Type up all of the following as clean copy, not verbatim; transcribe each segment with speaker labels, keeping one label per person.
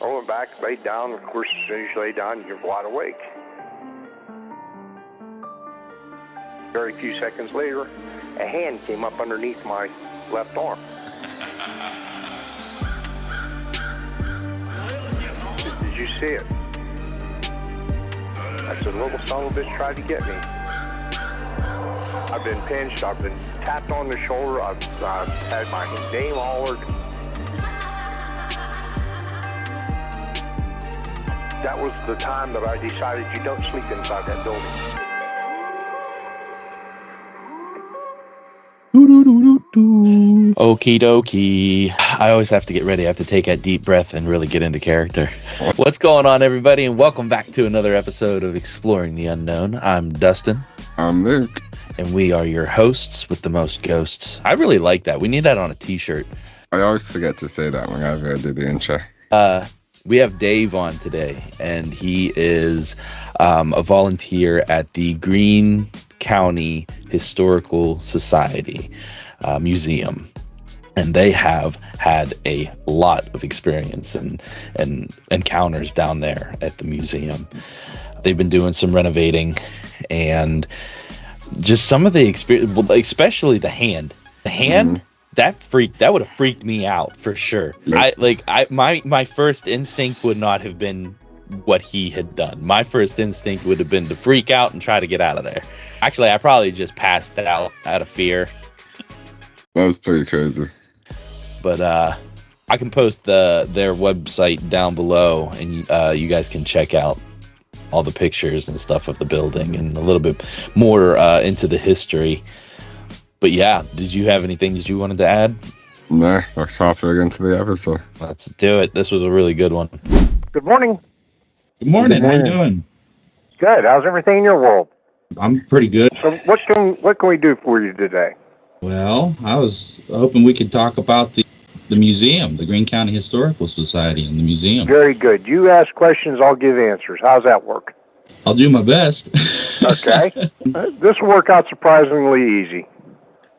Speaker 1: I went back, laid down. Of course, as soon as you lay down, you're wide awake. Very few seconds later, a hand came up underneath my left arm. Did you see it? I said, little son of a bitch tried to get me. I've been pinched, I've been tapped on the shoulder, I've had my name hollered. That was the time that I decided you don't sleep inside that building.
Speaker 2: Okie dokie. I always have to get ready. I have to take a deep breath and really get into character. What's going on, everybody, and welcome back to another episode of Exploring the Unknown. I'm Dustin.
Speaker 3: I'm Luke.
Speaker 2: And we are your hosts with the most ghosts. I really like that. We need that on a t-shirt.
Speaker 3: I always forget to say that whenever I do the intro.
Speaker 2: We have Dave on today, and he is a volunteer at the Greene County Historical Society Museum. And they have had a lot of experience and encounters down there at the museum. They've been doing some renovating and just some of the experience, especially the hand. The hand, that would have freaked me out for sure.
Speaker 3: Yep.
Speaker 2: My first instinct would not have been what he had done. My first instinct would have been to freak out and try to get out of there. Actually, I probably just passed out of fear.
Speaker 3: That was pretty crazy.
Speaker 2: But I can post their website down below, and you guys can check out all the pictures and stuff of the building and a little bit more into the history. But yeah, did you have anything that you wanted to add?
Speaker 3: No, let's hop right into the episode.
Speaker 2: Let's do it. This was a really good one.
Speaker 1: Good morning.
Speaker 4: Good morning. How you doing?
Speaker 1: Good. How's everything in your world?
Speaker 4: I'm pretty good.
Speaker 1: So what can we do for you today?
Speaker 4: Well, I was hoping we could talk about the museum, the Greene County Historical Society and the museum.
Speaker 1: Very good. You ask questions, I'll give answers. How's that work?
Speaker 4: I'll do my best.
Speaker 1: Okay. This will work out surprisingly easy.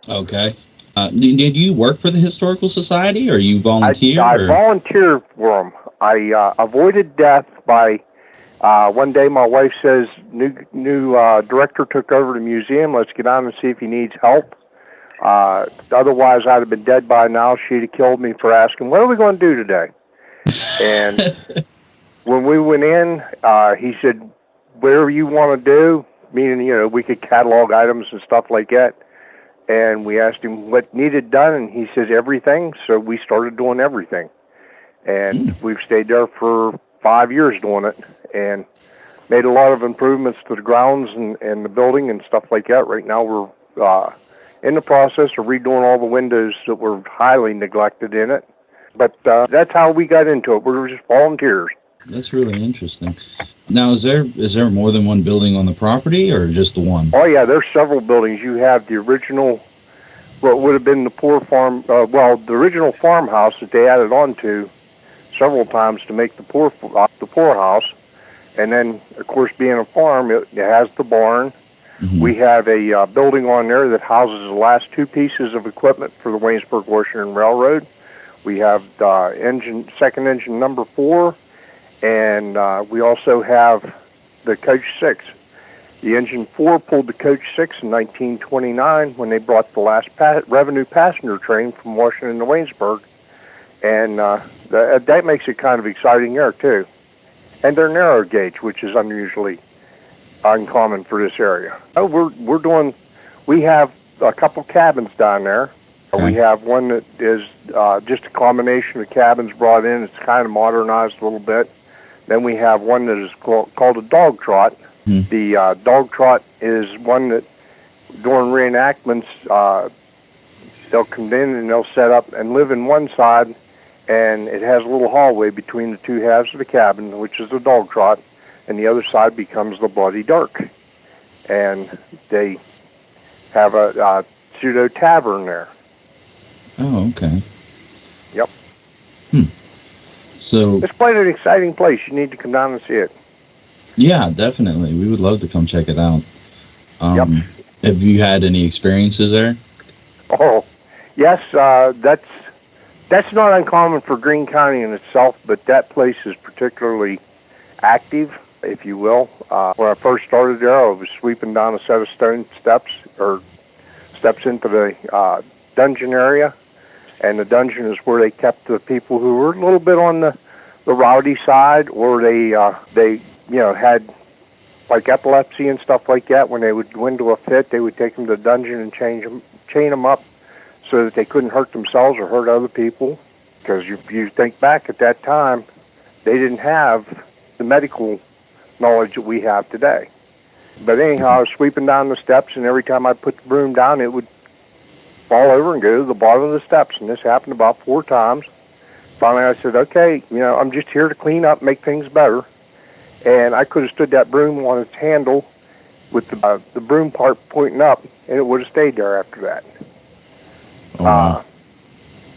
Speaker 4: Okay. Did you work for the Historical Society, or you volunteer?
Speaker 1: I volunteer for them. I avoided death by one day. My wife says, new director took over the museum. Let's get on and see if he needs help. Otherwise, I'd have been dead by now. She'd have killed me for asking, what are we going to do today? And when we went in, he said, whatever you want to do, meaning, we could catalog items and stuff like that. And we asked him what needed done, and he says everything. So we started doing everything. And we've stayed there for 5 years doing it and made a lot of improvements to the grounds and the building and stuff like that. Right now we're in the process of redoing all the windows that were highly neglected in it. But that's how we got into it. We were just volunteers. That's
Speaker 4: really interesting. Now, is there more than one building on the property, or just the one?
Speaker 1: Oh, yeah, there's several buildings. You have the original, what would have been the poor farm, the original farmhouse that they added on to several times to make the poorhouse. And then, of course, being a farm, it has the barn. Mm-hmm. We have a building on there that houses the last two pieces of equipment for the Waynesburg-Washington Railroad. We have second engine number 4, and we also have the Coach 6. The engine 4 pulled the Coach 6 in 1929 when they brought the last revenue passenger train from Washington to Waynesburg, and that makes it kind of exciting there too. And they're narrow gauge, which is unusually uncommon for this area. We have a couple cabins down there. Okay. We have one that is just a combination of cabins brought in. It's kind of modernized a little bit. Then we have one that is called a dog trot. The dog trot is one that during reenactments, they'll come in and they'll set up and live in one side, and it has a little hallway between the two halves of the cabin, which is the dog trot, and the other side becomes the Bloody Dark. And they have a pseudo tavern there.
Speaker 4: Oh, okay.
Speaker 1: Yep.
Speaker 4: So
Speaker 1: it's quite an exciting place. You need to come down and see it.
Speaker 4: Yeah, definitely. We would love to come check it out.
Speaker 1: Yep.
Speaker 4: Have you had any experiences there?
Speaker 1: Oh, yes. That's That's not uncommon for Greene County in itself, but that place is particularly active, if you will. When I first started there, I was sweeping down a set of stone steps, or steps into the dungeon area, and the dungeon is where they kept the people who were a little bit on the rowdy side, or they had like epilepsy and stuff like that. When they would go into a fit, they would take them to the dungeon and chain them up so that they couldn't hurt themselves or hurt other people. Because you think back at that time, they didn't have the medical knowledge that we have today. But anyhow, I was sweeping down the steps, and every time I put the broom down, it would fall over and go to the bottom of the steps. And this happened about 4 times. Finally, I said, okay, I'm just here to clean up, make things better. And I could have stood that broom on its handle with the broom part pointing up, and it would have stayed there after that.
Speaker 4: Oh, wow.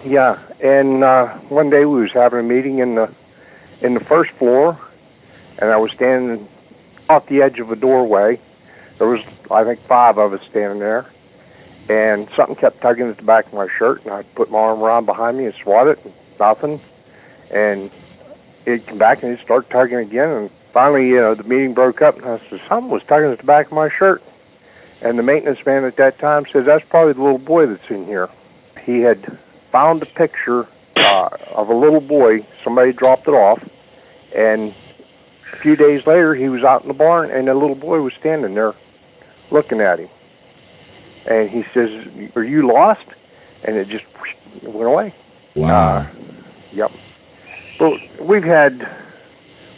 Speaker 1: Yeah, and one day we was having a meeting in the first floor, and I was standing off the edge of a doorway. There was, I think, 5 of us standing there, and something kept tugging at the back of my shirt, and I put my arm around behind me and swat it, and nothing. And it came back, and it started tugging again, and finally, the meeting broke up, and I said, something was tugging at the back of my shirt. And the maintenance man at that time said, that's probably the little boy that's in here. He had found a picture of a little boy. Somebody dropped it off, and a few days later, he was out in the barn, and the little boy was standing there looking at him. And he says, are you lost? And it just went away.
Speaker 4: Wow.
Speaker 1: Yep. But we've had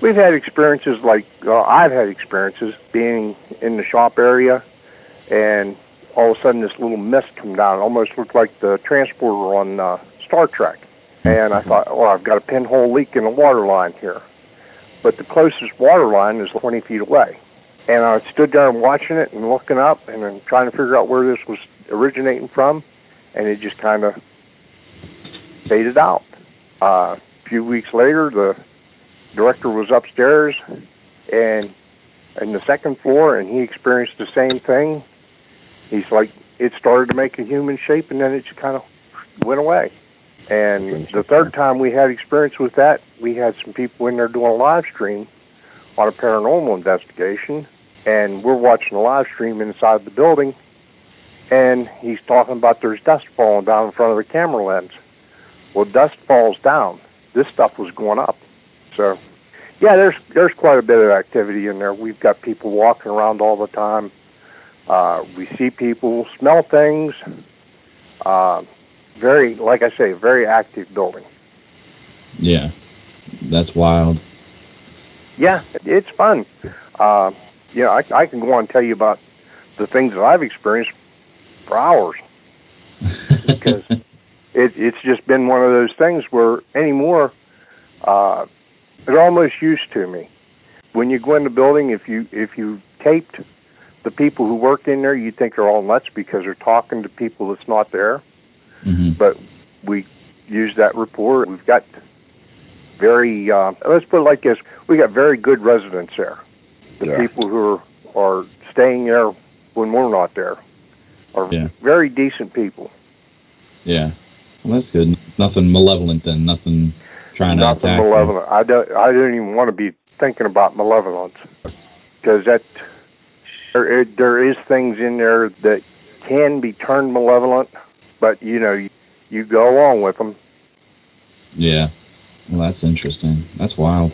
Speaker 1: experiences like, I've had experiences being in the shop area, and all of a sudden this little mist come down. It almost looked like the transporter on Star Trek. And I thought, well, I've got a pinhole leak in the water line here. But the closest water line is 20 feet away. And I stood there and watching it and looking up and then trying to figure out where this was originating from, and it just kind of faded out. A few weeks later, the director was upstairs and in the second floor, and he experienced the same thing. He's like, it started to make a human shape, and then it just kind of went away. And the third time we had experience with that, we had some people in there doing a live stream on a paranormal investigation, and we're watching the live stream inside the building, and he's talking about there's dust falling down in front of the camera lens. Well, dust falls down. This stuff was going up. So, yeah, there's quite a bit of activity in there. We've got people walking around all the time. We see people, smell things. Very, like I say, very active building.
Speaker 4: Yeah, that's wild.
Speaker 1: Yeah, it's fun. I can go on and tell you about the things that I've experienced for hours. Because it's just been one of those things where anymore, they're almost used to me. When you go in the building, if you taped the people who work in there, you'd think they're all nuts because they're talking to people that's not there.
Speaker 4: Mm-hmm.
Speaker 1: But we use that rapport. We've got very, let's put it like this, we got very good residents there. The people who are staying there when we're not there are very decent people.
Speaker 4: Yeah. Well, that's good. Nothing malevolent then. Nothing trying to attack.
Speaker 1: Nothing malevolent. I don't even want to be thinking about malevolence, because there is things in there that can be turned malevolent, but you go along with them.
Speaker 4: Yeah. Well, that's interesting. That's wild.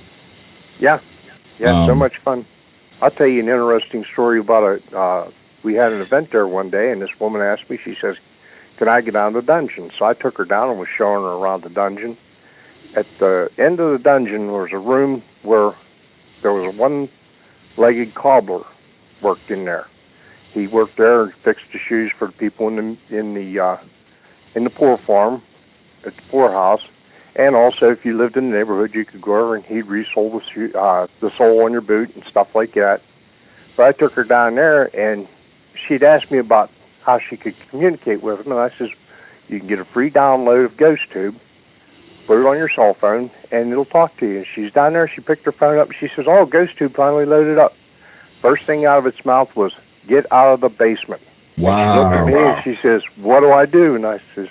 Speaker 1: Yeah. So much fun. I'll tell you an interesting story about we had an event there one day, and this woman asked me, she says, can I get down to the dungeon? So I took her down and was showing her around the dungeon. At the end of the dungeon was a room where there was a one-legged cobbler worked in there. He worked there and fixed the shoes for the people in the poor farm, at the poorhouse. And also, if you lived in the neighborhood, you could go over and he'd resole the sole on your boot and stuff like that. So I took her down there, and she'd asked me about how she could communicate with him, and I says, you can get a free download of Ghosty, put it on your cell phone, and it'll talk to you. And she's down there, she picked her phone up, and she says, oh, Ghosty finally loaded up. First thing out of its mouth was, get out of the basement.
Speaker 4: Wow.
Speaker 1: She looked at me and she says, what do I do? And I says,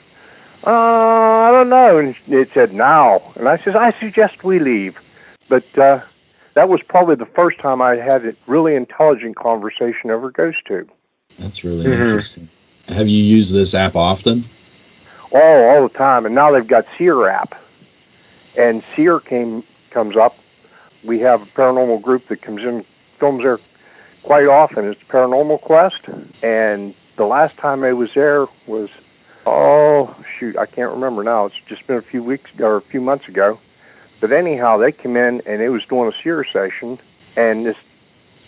Speaker 1: I don't know. And it said now. And I says, I suggest we leave. But that was probably the first time I had a really intelligent conversation over Ghost Tube.
Speaker 4: That's really interesting. Have you used this app often?
Speaker 1: Oh, all the time. And now they've got Seer app. And Seer comes up. We have a paranormal group that comes in, films there quite often. It's Paranormal Quest. And the last time I was there was, I can't remember now. It's just been a few weeks or a few months ago. But anyhow, they came in and it was doing a Seer session, and this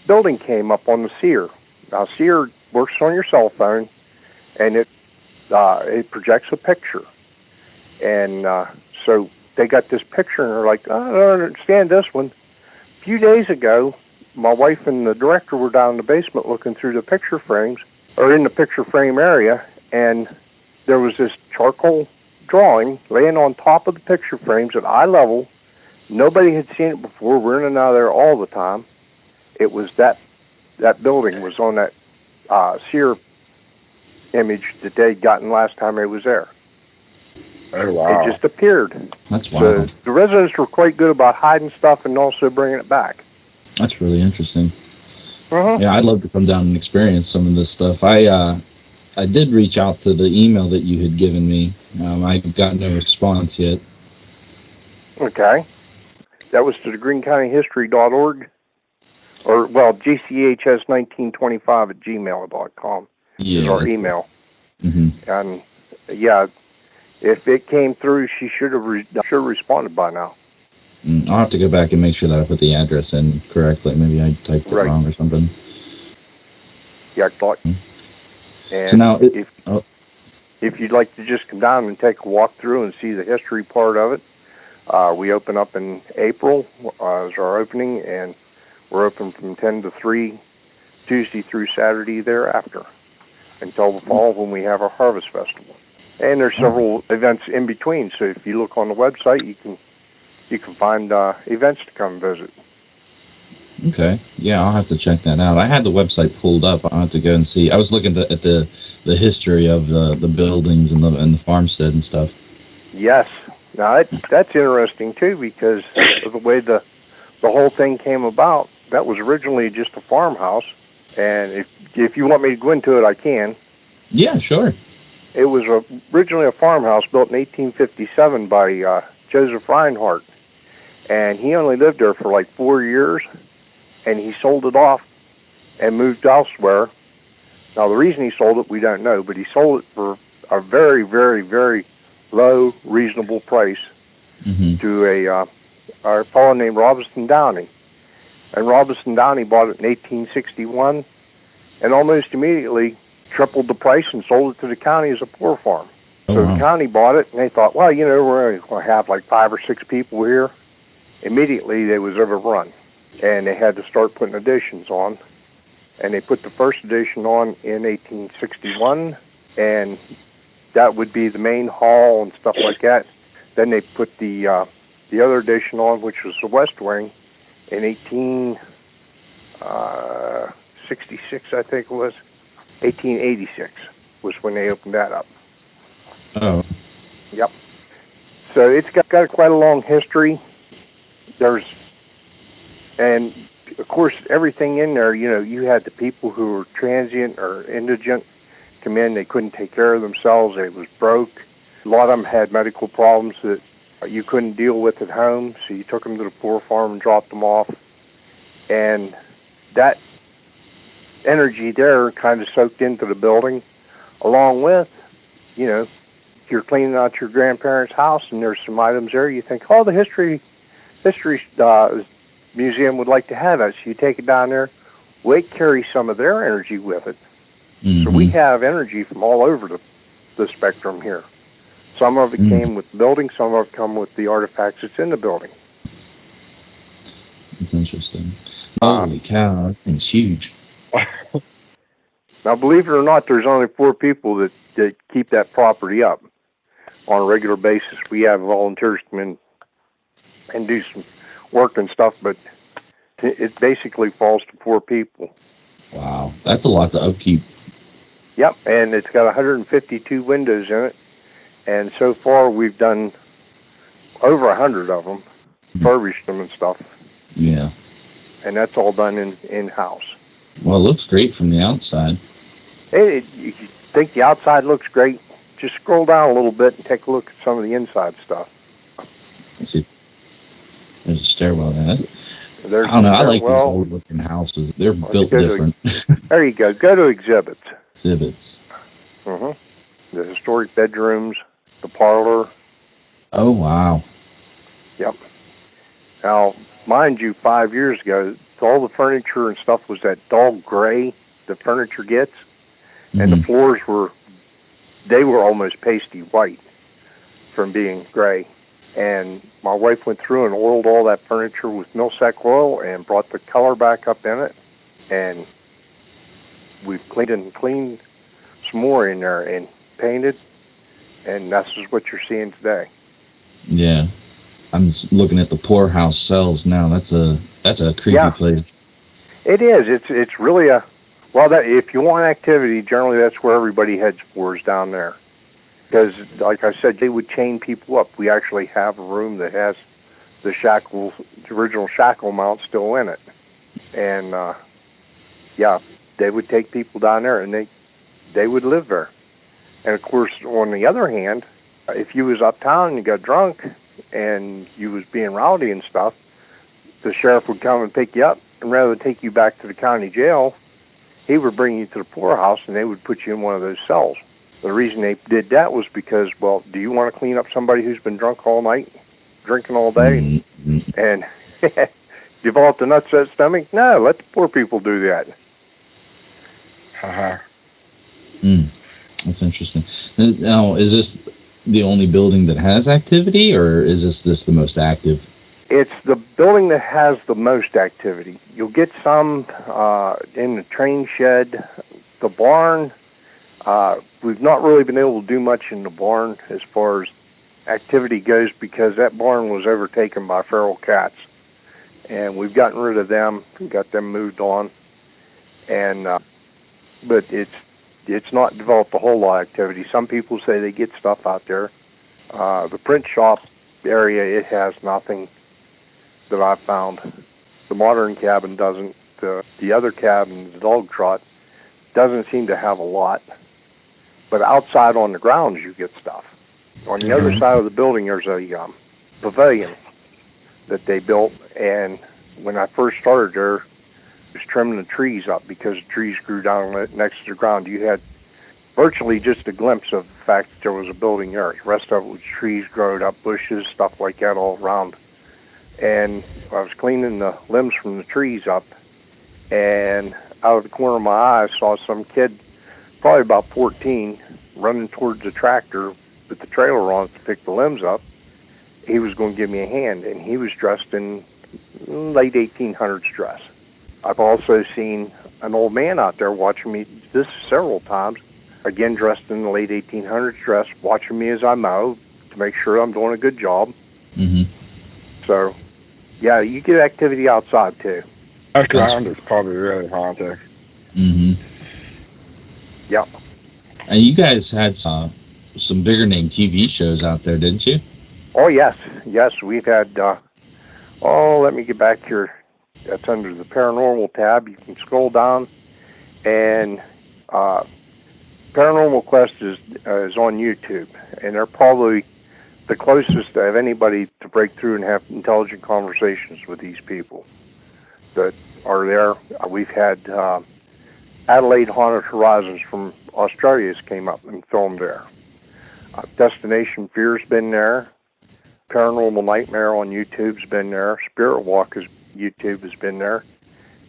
Speaker 1: building came up on the Seer. Now, Seer works on your cell phone, and it projects a picture. And so they got this picture, and they're like, I don't understand this one. A few days ago, my wife and the director were down in the basement looking through the picture frames, or in the picture frame area, and there was this charcoal drawing laying on top of the picture frames at eye level. Nobody had seen it before. We're in and out of there all the time. It was that building was on that Seer image that they'd gotten last time I was there.
Speaker 3: Oh, wow.
Speaker 1: It just appeared.
Speaker 4: That's wild.
Speaker 1: The residents were quite good about hiding stuff and also bringing it back.
Speaker 4: That's really interesting.
Speaker 1: Uh-huh.
Speaker 4: Yeah, I'd love to come down and experience some of this stuff. I did reach out to the email that you had given me. I got no response yet.
Speaker 1: Okay. That was to the greenecountyhistory.org, or, well, gchs1925@gmail.com is our email.
Speaker 4: Mm-hmm.
Speaker 1: And, yeah, if it came through, she should have responded by now.
Speaker 4: I'll have to go back and make sure that I put the address in correctly. Maybe I typed it wrong or something.
Speaker 1: Yeah, thought. And
Speaker 4: so now,
Speaker 1: if you'd like to just come down and take a walk through and see the history part of it, we open up in April as our opening, and we're open from 10 to 3 Tuesday through Saturday thereafter until the fall when we have our Harvest Festival. And there's several events in between, so if you look on the website, you can find events to come visit.
Speaker 4: Okay. Yeah, I'll have to check that out. I had the website pulled up. I'll have to go and see. I was looking at the history of the buildings and the farmstead and stuff.
Speaker 1: Yes. Now, that's interesting, too, because of the way the whole thing came about. That was originally just a farmhouse, and if you want me to go into it, I can.
Speaker 4: Yeah, sure.
Speaker 1: It was originally a farmhouse built in 1857 by Joseph Reinhardt, and he only lived there for like 4 years, and he sold it off and moved elsewhere. Now, the reason he sold it, we don't know, but he sold it for a very, very, very low, reasonable price to a fellow named Robinson Downey. And Robinson Downey bought it in 1861, and almost immediately tripled the price and sold it to the county as a poor farm. So the county bought it, and they thought, well, we're only going to have like 5 or 6 people here. Immediately, they was overrun, and they had to start putting additions on. And they put the first addition on in 1861, and that would be the main hall and stuff like that. Then they put the other addition on, which was the West Wing, in 1866, I think it was. 1886 was when they opened that up.
Speaker 4: Oh.
Speaker 1: Yep. So it's got quite a long history. And of course, everything in there, you had the people who were transient or indigent come in. They couldn't take care of themselves. They was broke. A lot of them had medical problems that you couldn't deal with at home, so you took them to the poor farm and dropped them off. And that energy there kind of soaked into the building, along with, you're cleaning out your grandparents' house and there's some items there. You think, the history museum would like to have it. So you take it down there. We carry some of their energy with it. Mm-hmm. So we have energy from all over the spectrum here. Some of it came with the building. Some of it come with the artifacts that's in the building.
Speaker 4: That's interesting. Holy cow, that thing's huge.
Speaker 1: Now, believe it or not, there's only 4 people that keep that property up on a regular basis. We have volunteers come in and do some work and stuff, but it basically falls to 4 people.
Speaker 4: Wow, that's a lot to upkeep.
Speaker 1: Yep, and it's got 152 windows in it, And so far, we've done over 100 of them, refurbished them and stuff.
Speaker 4: Yeah.
Speaker 1: And that's all done in-house.
Speaker 4: Well, it looks great from the outside.
Speaker 1: You think the outside looks great? Just scroll down a little bit and take a look at some of the inside stuff.
Speaker 4: Let's see. There's a stairwell there.
Speaker 1: There's
Speaker 4: I don't know. I like these
Speaker 1: well,
Speaker 4: old-looking houses. They're
Speaker 1: let's
Speaker 4: built
Speaker 1: go to-
Speaker 4: different.
Speaker 1: There you go. Go to exhibits.
Speaker 4: Exhibits.
Speaker 1: The historic bedrooms, the parlor.
Speaker 4: Oh, wow.
Speaker 1: Yep. Now, mind you, 5 years ago, all the furniture and stuff was that dull gray the furniture gets, and the floors were almost pasty white from being gray. And my wife went through and oiled all that furniture with Millsack oil and brought the color back up in it, and we've cleaned some more in there and painted, and that's just what you're seeing today.
Speaker 4: Yeah. I'm just looking at the poorhouse cells now. That's a creepy place.
Speaker 1: It is. It's really if you want activity, generally that's where everybody heads for, is down there. Because, like I said, they would chain people up. We actually have a room that has the original shackle mount still in it. And, they would take people down there, and they would live there. And, of course, on the other hand, if you was uptown and you got drunk and you was being rowdy and stuff, the sheriff would come and pick you up, and rather than take you back to the county jail, he would bring you to the poorhouse, and they would put you in one of those cells. The reason they did that was because, well, do you want to clean up somebody who's been drunk all night, drinking all day, and developed an upset stomach? No, let the poor people do that.
Speaker 4: That's interesting. Now, is this the only building that has activity, or is this just the most active?
Speaker 1: It's the building that has the most activity. You'll get some in the train shed, the barn. We've not really been able to do much in the barn as far as activity goes, because that barn was overtaken by feral cats, and we've gotten rid of them, got them moved on, and but it's not developed a whole lot of activity. Some people say they get stuff out there. The print shop area, it has nothing that I've found. The modern cabin doesn't. The other cabin, the dog trot, doesn't seem to have a lot. But outside on the grounds, you get stuff. On the other side of the building, there's a pavilion that they built, and when I first started there, was trimming the trees up because the trees grew down next to the ground. You had virtually just a glimpse of the fact that there was a building there. The rest of it was trees, growed up bushes, stuff like that all around. And I was cleaning the limbs from the trees up, and out of the corner of my eye, I saw some kid, probably about 14, running towards the tractor with the trailer on to pick the limbs up. He was going to give me a hand, and he was dressed in late 1800s dress. I've also seen an old man out there watching me, this several times, again dressed in the late 1800s dress, watching me as I mow to make sure I'm doing a good job. So, yeah, you get activity outside too.
Speaker 3: That ground is probably really haunted.
Speaker 1: Yeah.
Speaker 4: And you guys had some bigger name TV shows out there, didn't you?
Speaker 1: Oh, yes. Yes, we've had, let me get back here. That's under the Paranormal tab. You can scroll down, and Paranormal Quest is on YouTube, and they're probably the closest of anybody to break through and have intelligent conversations with these people that are there. We've had Adelaide Haunted Horizons from Australia's came up and filmed there. Destination Fear's been there. Paranormal Nightmare on YouTube's been there. Spirit Walk YouTube has been there.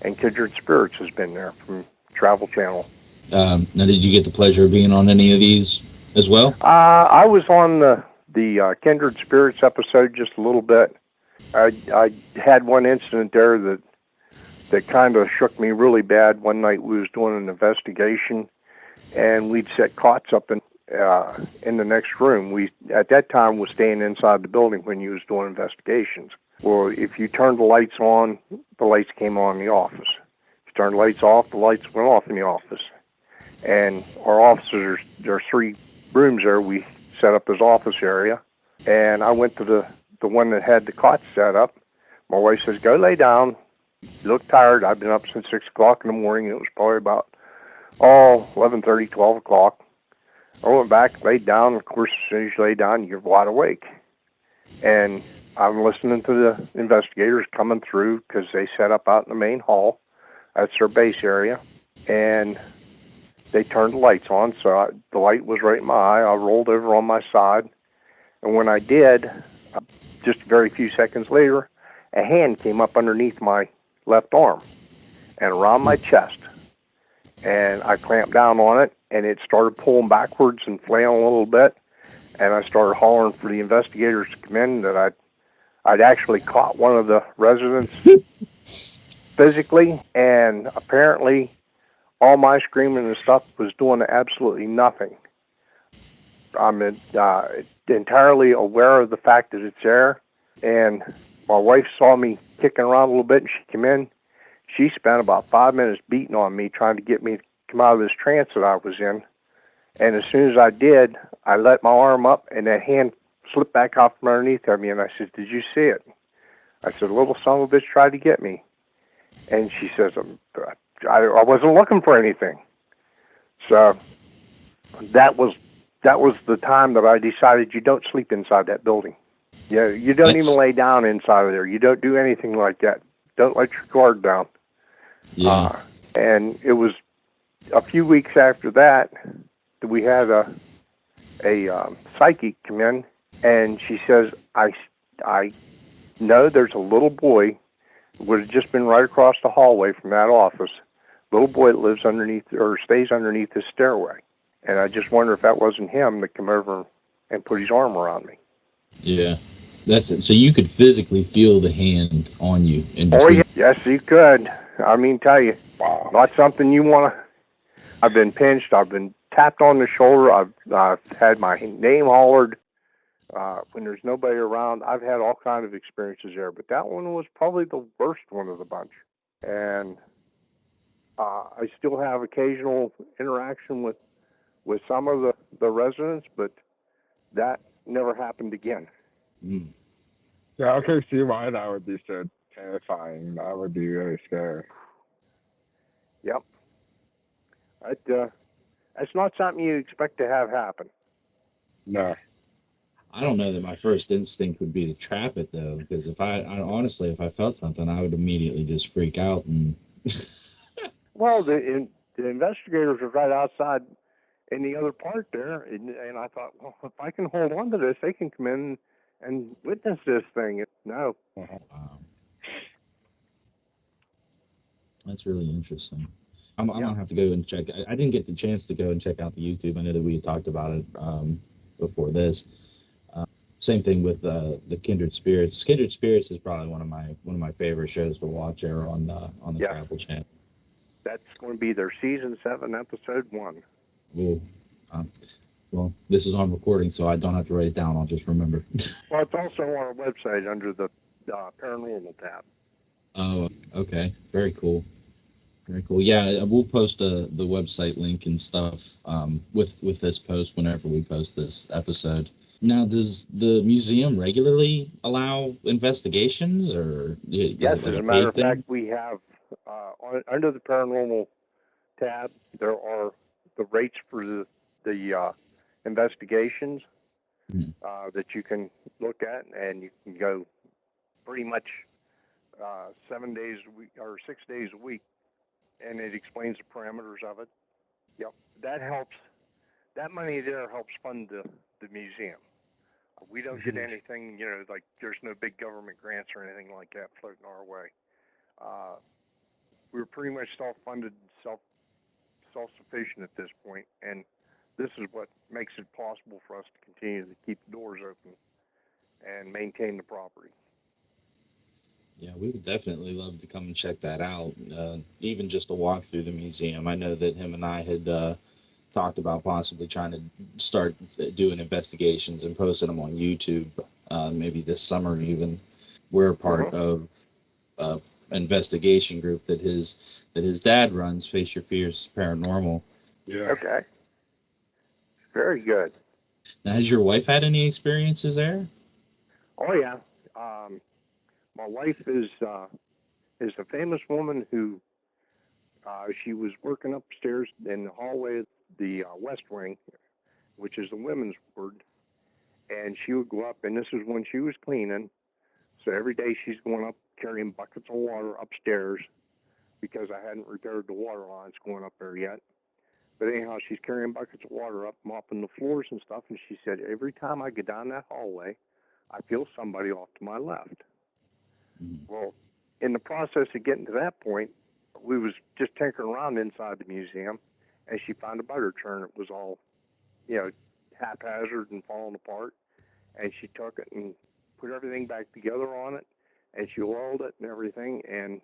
Speaker 1: And Kindred Spirits has been there from Travel Channel.
Speaker 4: Now, did you get the pleasure of being on any of these as well?
Speaker 1: I was on the Kindred Spirits episode just a little bit. I had one incident there that kind of shook me really bad. One night we was doing an investigation, and we'd set cots up in the next room. We at that time was staying inside the building when you was doing investigations. Well, if you turned the lights on, the lights came on in the office. If you turned the lights off, the lights went off in the office. And our officers, there are 3 rooms there. We set up his office area. And I went to the one that had the cot set up. My wife says, "Go lay down. You look tired." I've been up since 6 o'clock in the morning. It was probably about 11:30, 12 o'clock. I went back, laid down. Of course, as soon as you lay down, you're wide awake. And I'm listening to the investigators coming through because they set up out in the main hall. That's their base area. And they turned the lights on, so the light was right in my eye. I rolled over on my side. And when I did, just a very few seconds later, a hand came up underneath my left arm and around my chest. And I clamped down on it, and it started pulling backwards and flailing a little bit. And I started hollering for the investigators to come in, that I'd actually caught one of the residents physically, and apparently all my screaming and stuff was doing absolutely nothing. I'm entirely aware of the fact that it's there, and my wife saw me kicking around a little bit, and she came in. She spent about 5 minutes beating on me, trying to get me to come out of this trance that I was in. And as soon as I did, I let my arm up, and that hand slipped back out from underneath of me, and I said, "Did you see it?" I said, "Little son of a bitch tried to get me." And she says, I wasn't looking for anything. So that was the time that I decided you don't sleep inside that building. Yeah, you don't even lay down inside of there. You don't do anything like that. Don't let your guard down.
Speaker 4: Yeah.
Speaker 1: And it was a few weeks after that we had a psychic come in, and she says, I know there's a little boy who would have just been right across the hallway from that office. Little boy that lives underneath or stays underneath this stairway. And I just wonder if that wasn't him that came over and put his arm around me.
Speaker 4: Yeah. That's it. So you could physically feel the hand on you.
Speaker 1: Oh, yeah. Yes, you could. I mean, tell you, not something you want to. I've been pinched. I've been tapped on the shoulder. I've had my name hollered when there's nobody around. I've had all kinds of experiences there, but that one was probably the worst one of the bunch. And I still have occasional interaction with some of the residents, but that never happened again.
Speaker 3: Mm. Yeah, I can see why that would be so terrifying. That would be really scary.
Speaker 1: Yep. That's not something you expect to have happen.
Speaker 3: No.
Speaker 4: I don't know that my first instinct would be to trap it, though, because if I honestly, if I felt something, I would immediately just freak out. And
Speaker 1: well, the investigators are right outside in the other part there, and I thought, well, if I can hold on to this, they can come in and witness this thing. No.
Speaker 4: Wow. That's really interesting. I'm gonna have to go and check. I didn't get the chance to go and check out the YouTube. I know that we had talked about it before this. Same thing with the Kindred Spirits. Kindred Spirits is probably one of my favorite shows to watch there on the Travel Channel.
Speaker 1: That's going to be their season 7, episode 1.
Speaker 4: Ooh. Well, this is on recording, so I don't have to write it down. I'll just remember.
Speaker 1: Well, it's also on our website under the Paranormal tab.
Speaker 4: Oh, okay. Very cool. Very cool. Yeah, we'll post the website link and stuff with this post whenever we post this episode. Now, does the museum regularly allow investigations, or
Speaker 1: yes? As a matter of fact, we have under the Paranormal tab there are the rates for the investigations that you can look at, and you can go pretty much 7 days a week or 6 days a week, and it explains the parameters of it. Yep, that helps. That money there helps fund the museum. We don't get anything, like there's no big government grants or anything like that floating our way. We're pretty much self-funded, self-sufficient at this point, and this is what makes it possible for us to continue to keep the doors open and maintain the property.
Speaker 4: Yeah, we would definitely love to come and check that out, even just a walk through the museum. I know that him and I had talked about possibly trying to start doing investigations and posting them on YouTube, maybe this summer even. We're a part of an investigation group that his dad runs, Face Your Fears Paranormal.
Speaker 3: Yeah.
Speaker 1: Okay. Very good.
Speaker 4: Now, has your wife had any experiences there?
Speaker 1: Oh yeah. Um, my wife is a famous woman who she was working upstairs in the hallway of the West Wing, which is the women's ward, and she would go up, and this is when she was cleaning. So every day she's going up carrying buckets of water upstairs because I hadn't repaired the water lines going up there yet. But anyhow, she's carrying buckets of water up, mopping the floors and stuff. And she said, every time I get down that hallway, I feel somebody off to my left.
Speaker 4: Mm.
Speaker 1: Well, in the process of getting to that point, we was just tinkering around inside the museum, and she found a butter churn. It was all, haphazard and falling apart. And she took it and put everything back together on it, and she oiled it and everything. And,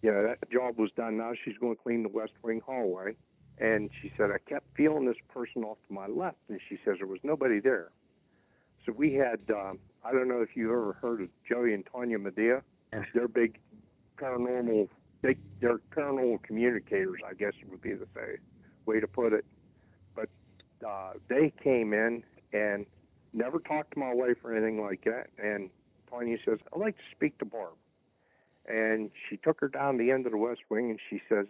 Speaker 1: that job was done. Now she's going to clean the West Wing hallway. And she said, I kept feeling this person off to my left. And she says there was nobody there. So we had, I don't know if you ever heard of Joey and Tanya Medea. They're big paranormal, they're paranormal communicators, I guess would be the way to put it. But they came in and never talked to my wife or anything like that. And Tanya says, I'd like to speak to Barb. And she took her down the end of the West Wing, and she says,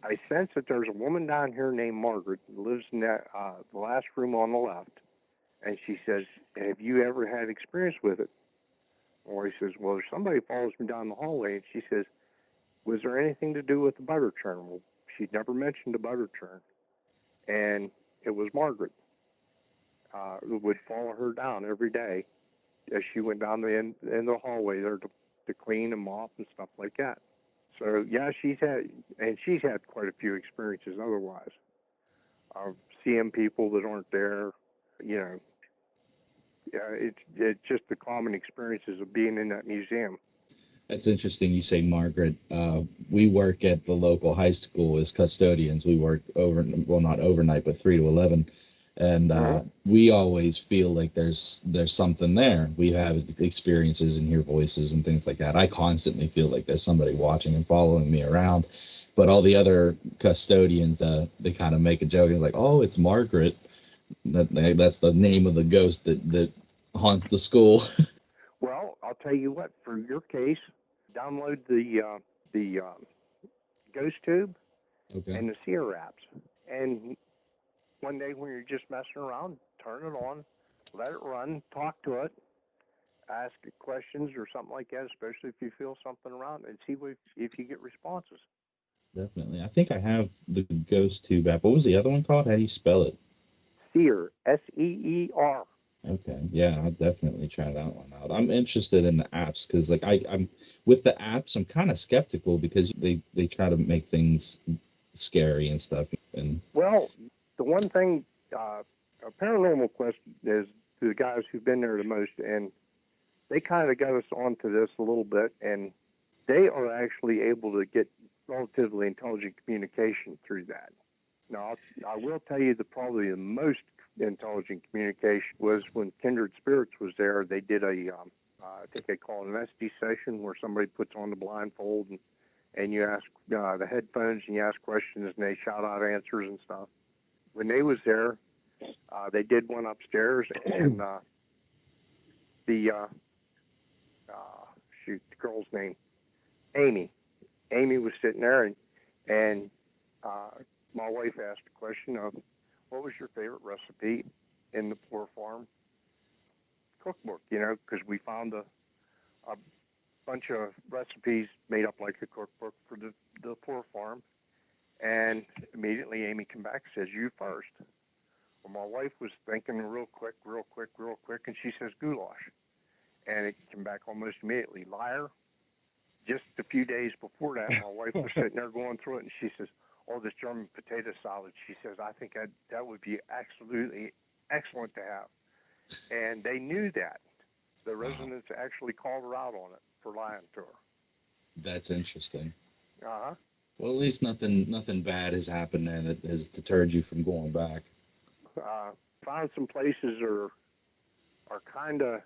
Speaker 1: I sense that there's a woman down here named Margaret who lives in that the last room on the left. And she says, have you ever had experience with it? Or he says, well, somebody follows me down the hallway. And she says, was there anything to do with the butter churn? Well, she'd never mentioned the butter churn. And it was Margaret who would follow her down every day as she went down the end of the hallway there to clean and mop and stuff like that. So yeah, she's had quite a few experiences otherwise. Seeing people that aren't there, you know, it's just the common experiences of being in that museum.
Speaker 4: That's interesting. You say Margaret. We work at the local high school as custodians. We work not overnight, but 3 to 11, and we always feel like there's something there. We have experiences and hear voices and things like that. I constantly feel like there's somebody watching and following me around. But all the other custodians, they kind of make a joke. It's like, oh, it's Margaret. That's the name of the ghost that haunts the school.
Speaker 1: Well, I'll tell you what. For your case, download the Ghost Tube
Speaker 4: Okay.
Speaker 1: and the Seer apps, and one day when you're just messing around, turn it on, let it run, talk to it, ask it questions or something like that, especially if you feel something around, and see if you get responses.
Speaker 4: Definitely. I think I have the Ghost Tube app. What was the other one called? How do you spell it?
Speaker 1: Seer, Seer.
Speaker 4: Okay. Yeah, I'll definitely try that one out. I'm interested in the apps because, like, I'm with the apps. I'm kind of skeptical because they try to make things scary and stuff. And
Speaker 1: Well, the one thing, a paranormal quest is the guys who've been there the most, and they kind of got us onto this a little bit, and they are actually able to get relatively intelligent communication through that. Now, I will tell you that probably the most intelligent communication was when Kindred Spirits was there. They did I think they call it an SD session where somebody puts on the blindfold and you ask the headphones and you ask questions and they shout out answers and stuff. When they was there, they did one upstairs and the shoot, the girl's name, Amy. Amy was sitting there and uh, my wife asked a question of, what was your favorite recipe in the Poor Farm cookbook? Because we found a bunch of recipes made up like a cookbook for the Poor Farm. And immediately Amy came back and says, you first. Well, my wife was thinking real quick, and she says goulash. And it came back almost immediately, liar. Just a few days before that, my wife was sitting there going through it, and she says, oh, this German potato salad. She says, I think that would be absolutely excellent to have. And they knew that. The residents actually called her out on it for lying to her.
Speaker 4: that's interesting.
Speaker 1: Uh-huh.
Speaker 4: Well, at least nothing bad has happened there that has deterred you from going back.
Speaker 1: Found some places are kind of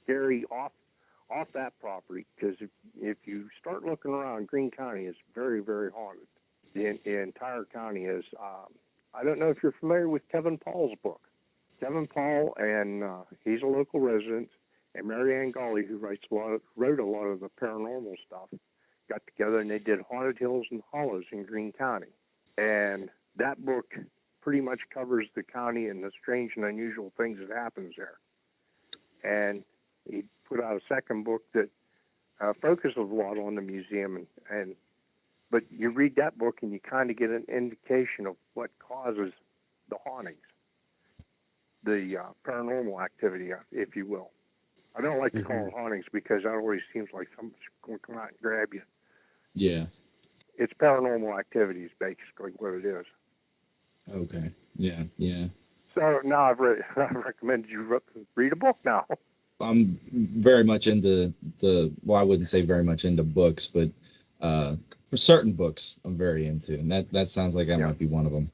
Speaker 1: scary off that property because if you start looking around, Greene County is very, very haunted. The entire county is. I don't know if you're familiar with Kevin Paul's book. Kevin Paul, and he's a local resident, and Mary Ann Gawley, who wrote a lot of the paranormal stuff, got together and they did Haunted Hills and Hollows in Greene County. And that book pretty much covers the county and the strange and unusual things that happens there. And he put out a second book that focuses a lot on the museum, but you read that book and you kind of get an indication of what causes the hauntings, the paranormal activity, if you will. I don't like to call it hauntings because that always seems like something's going to come out and grab you.
Speaker 4: Yeah.
Speaker 1: It's paranormal activities, basically, what it is.
Speaker 4: Okay. Yeah. Yeah.
Speaker 1: So now I recommend you read a book now.
Speaker 4: I'm very much into well, I wouldn't say very much into books, but for certain books I'm very into, and that sounds like that might be one of them.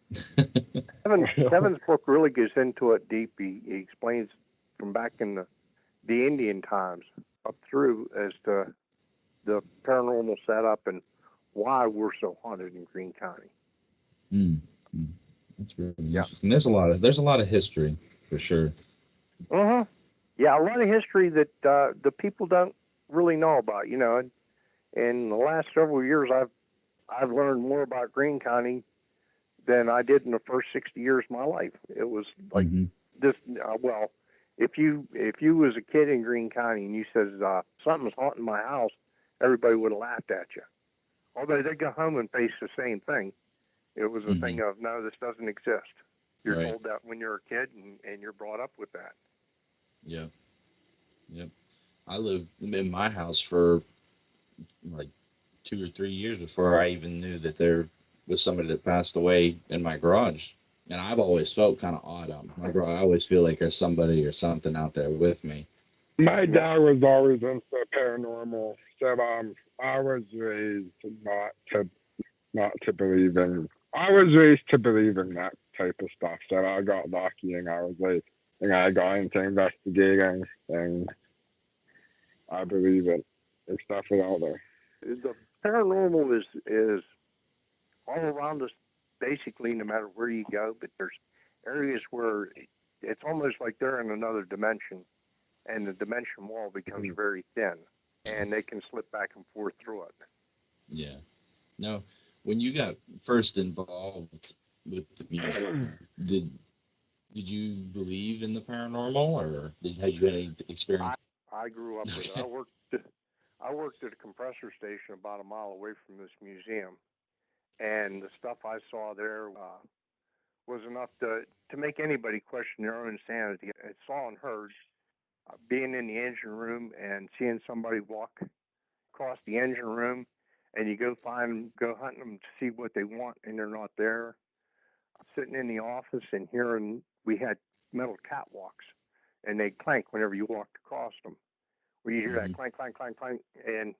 Speaker 1: Kevin's book really gets into it deep. He explains from back in the Indian times up through as to the paranormal setup and why we're so haunted in Greene County.
Speaker 4: That's really interesting. There's a lot of history for sure.
Speaker 1: Yeah, a lot of history that the people don't really know about. You know, and in the last several years, I've learned more about Greene County than I did in the first 60 years of my life. It was like this. Well, if you was a kid in Greene County and you says something's haunting my house, everybody would have laughed at you. Although they go home and face the same thing. It was a thing of, no, this doesn't exist. You're told that when you're a kid, and you're brought up with that.
Speaker 4: Yep. I lived in my house for like 2 or 3 years before I even knew that there was somebody that passed away in my garage. And I've always felt kind of odd out in my garage. I always feel like there's somebody or something out there with me.
Speaker 3: My dad was always into paranormal, so I was raised not to believe in. I was raised to believe in that type of stuff. So I got lucky, and I got into investigating, and I believe it. It's definitely out there.
Speaker 1: The paranormal is all around us, basically, no matter where you go. But there's areas where it's almost like they're in another dimension, and the dimension wall becomes very thin, and they can slip back and forth through it.
Speaker 4: Yeah. Now, when you got first involved with the museum, did you believe in the paranormal, or had you any experience?
Speaker 1: I grew up with it. I worked at a compressor station about a mile away from this museum, and the stuff I saw there was enough to make anybody question their own sanity. I saw and heard being in the engine room and seeing somebody walk across the engine room, and you go hunting them to see what they want, and they're not there. Sitting in the office and hearing, we had metal catwalks, and they'd clank whenever you walked across them. Well, you hear that clank, clank, clank, clank, and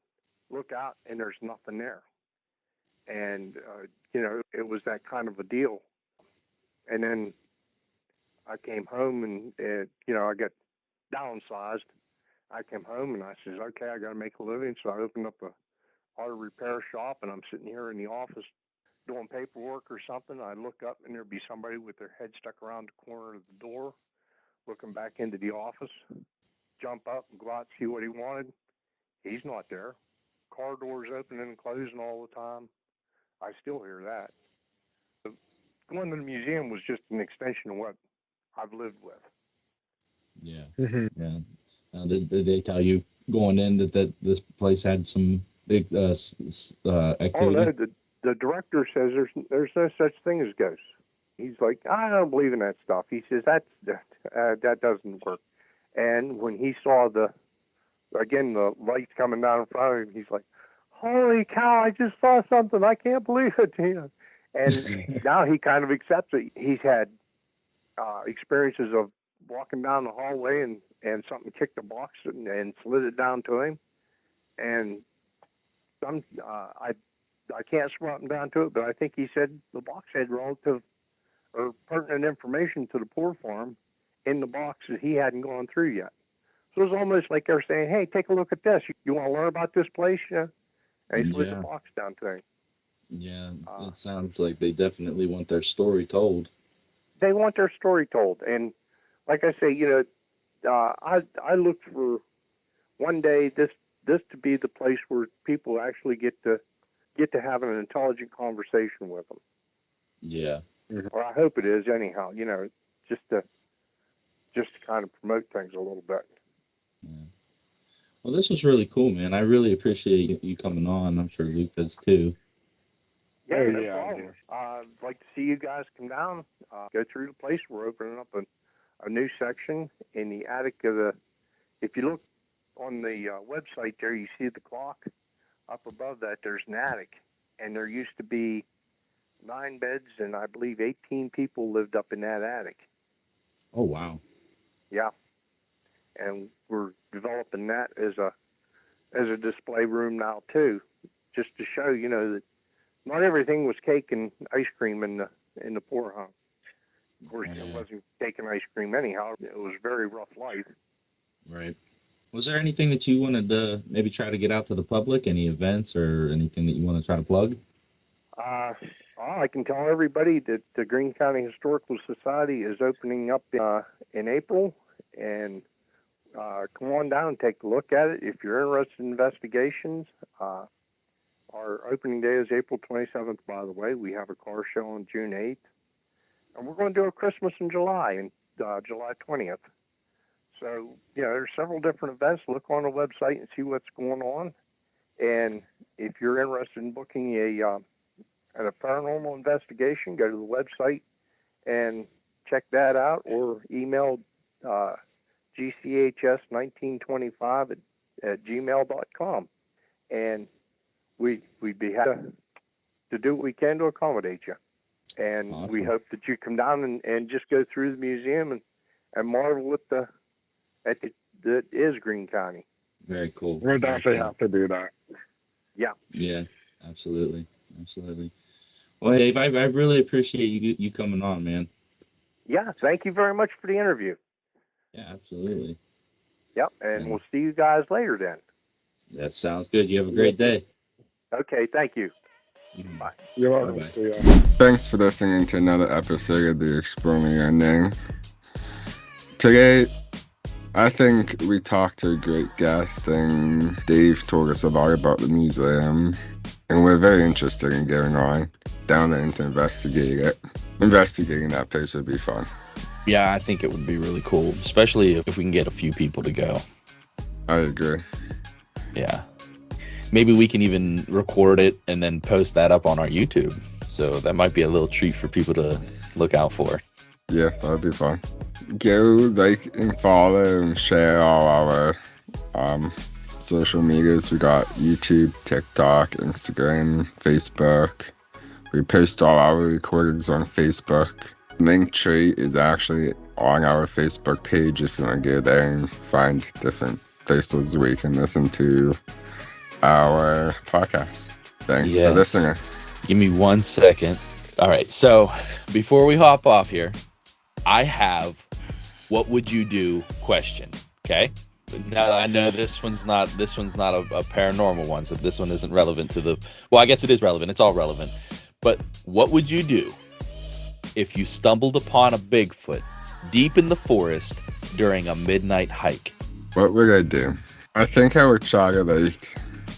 Speaker 1: look out, and there's nothing there. And, it was that kind of a deal. And then I came home and I got downsized. I came home and I says, okay, I got to make a living. So I opened up a auto repair shop, and I'm sitting here in the office doing paperwork or something. I look up and there'd be somebody with their head stuck around the corner of the door, looking back into the office, jump up and go out and see what he wanted. He's not there. Car doors opening and closing all the time. I still hear that. Going to the museum was just an extension of what I've lived with.
Speaker 4: Yeah. Yeah. Did they tell you going in that this place had some big activity?
Speaker 1: Oh no, the director says there's no such thing as ghosts. He's like, I don't believe in that stuff. He says that doesn't work. And when he saw the lights coming down in front of him, he's like, holy cow, I just saw something. I can't believe it. And now he kind of accepts it. He's had experiences of walking down the hallway and something kicked the box and slid it down to him. And I can't swear up and down to it, but I think he said the box had relative or pertinent information to the poor farm in the box that he hadn't gone through yet. So it was almost like they're saying, hey, take a look at this. You want to learn about this place? Yeah. And he slid the box down to him.
Speaker 4: Yeah, it sounds like they definitely want their story told.
Speaker 1: They want their story told. And like I say, I look for one day this to be the place where people actually get to have an intelligent conversation with them.
Speaker 4: Yeah.
Speaker 1: Or I hope it is anyhow. Just to kind of promote things a little bit.
Speaker 4: Yeah. Well, this was really cool, man. I really appreciate you coming on. I'm sure Luke does too.
Speaker 1: Yeah, no problem. I'd like to see you guys come down, go through the place. We're opening up a new section in the attic of the. If you look on the website there, you see the clock. Up above that, there's an attic, and there used to be 9 beds, and I believe 18 people lived up in that attic.
Speaker 4: Oh, wow.
Speaker 1: Yeah, and we're developing that as a display room now too, just to show that not everything was cake and ice cream in the poorhouse. Of course, it wasn't cake and ice cream anyhow. It was very rough life.
Speaker 4: Right. Was there anything that you wanted to maybe try to get out to the public? Any events or anything that you want to try to plug?
Speaker 1: I can tell everybody that the Greene County Historical Society is opening up in April, and come on down and take a look at it. If you're interested in investigations, our opening day is April 27th, by the way. We have a car show on June 8th. And we're going to do a Christmas in July, July 20th. So, there's several different events. Look on the website and see what's going on. And if you're interested in booking a paranormal investigation, go to the website and check that out, or email gchs1925 at gmail.com. And we'd be happy to do what we can to accommodate you. And
Speaker 4: awesome.
Speaker 1: We hope that you come down and just go through the museum and marvel at that is Greene County.
Speaker 4: Very cool.
Speaker 3: We'll definitely have to do that.
Speaker 1: Yeah.
Speaker 4: Yeah, absolutely. Well, Dave, I really appreciate you coming on, man.
Speaker 1: Yeah, thank you very much for the interview.
Speaker 4: Yeah, absolutely.
Speaker 1: Yep, and we'll see you guys later then.
Speaker 4: That sounds good. You have a great day.
Speaker 1: Okay, thank you.
Speaker 3: Bye. You're welcome.
Speaker 4: Bye-bye.
Speaker 3: Thanks for listening to another episode of the Exploring Unknown. Today, I think we talked to a great guest, and Dave told us a lot about the museum, and we're very interested in going on down there to investigate it. Investigating that place would be fun.
Speaker 2: Yeah, I think it would be really cool, especially if we can get a few people to go.
Speaker 3: I agree.
Speaker 2: Yeah. Maybe we can even record it and then post that up on our YouTube. So that might be a little treat for people to look out for.
Speaker 3: Yeah, that would be fun. Go like and follow and share all our social medias. We got YouTube, TikTok, Instagram, Facebook. We post all our recordings on Facebook. Linktree is actually on our Facebook page if you want to go there and find different places where you can listen to our podcast. Thanks for listening.
Speaker 2: Give me 1 second. All right, so before we hop off here, I have what would you do question. Okay. Now I know this one's not a paranormal one, so this one isn't relevant to the. Well, I guess it is relevant. It's all relevant. But what would you do if you stumbled upon a Bigfoot deep in the forest during a midnight hike?
Speaker 3: What would I do? I think I would try to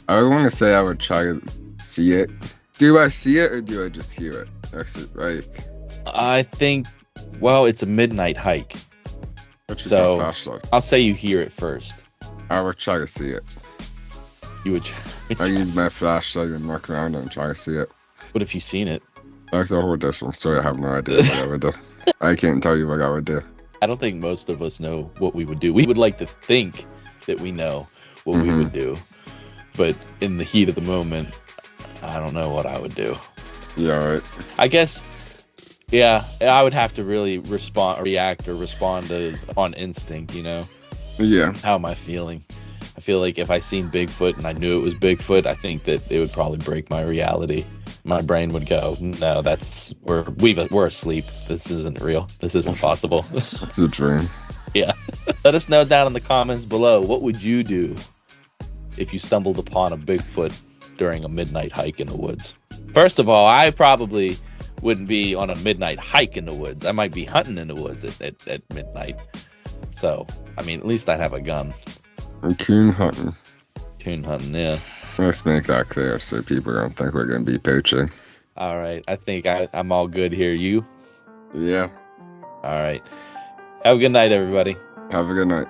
Speaker 3: I would want to say I would try to see it. Do I see it or do I just hear it? Actually,
Speaker 2: I think, well, it's a midnight hike. So I'll say you hear it first.
Speaker 3: I would try to see it.
Speaker 2: You would.
Speaker 3: I use my flashlight and look around and try to see it.
Speaker 2: What if you've seen it?
Speaker 3: That's a whole different story. I have no idea what I would do. I can't tell you what I would do.
Speaker 2: I don't think most of us know what we would do. We would like to think that we know what we would do. But in the heat of the moment, I don't know what I would do.
Speaker 3: Yeah, right.
Speaker 2: I guess, yeah, I would have to really react on instinct,
Speaker 3: Yeah.
Speaker 2: How am I feeling? I feel like if I seen Bigfoot and I knew it was Bigfoot, I think that it would probably break my reality. My brain would go, no, we're asleep. This isn't real. This isn't possible.
Speaker 3: It's a dream.
Speaker 2: Yeah. Let us know down in the comments below. What would you do if you stumbled upon a Bigfoot during a midnight hike in the woods? First of all, I probably wouldn't be on a midnight hike in the woods. I might be hunting in the woods at midnight. So, I mean, at least I'd have a gun.
Speaker 3: And coon hunting.
Speaker 2: Coon hunting, yeah.
Speaker 3: Let's make that clear so people don't think we're going to be poaching.
Speaker 2: All right. I think I'm all good here. You?
Speaker 3: Yeah.
Speaker 2: All right. Have a good night, everybody.
Speaker 3: Have a good night.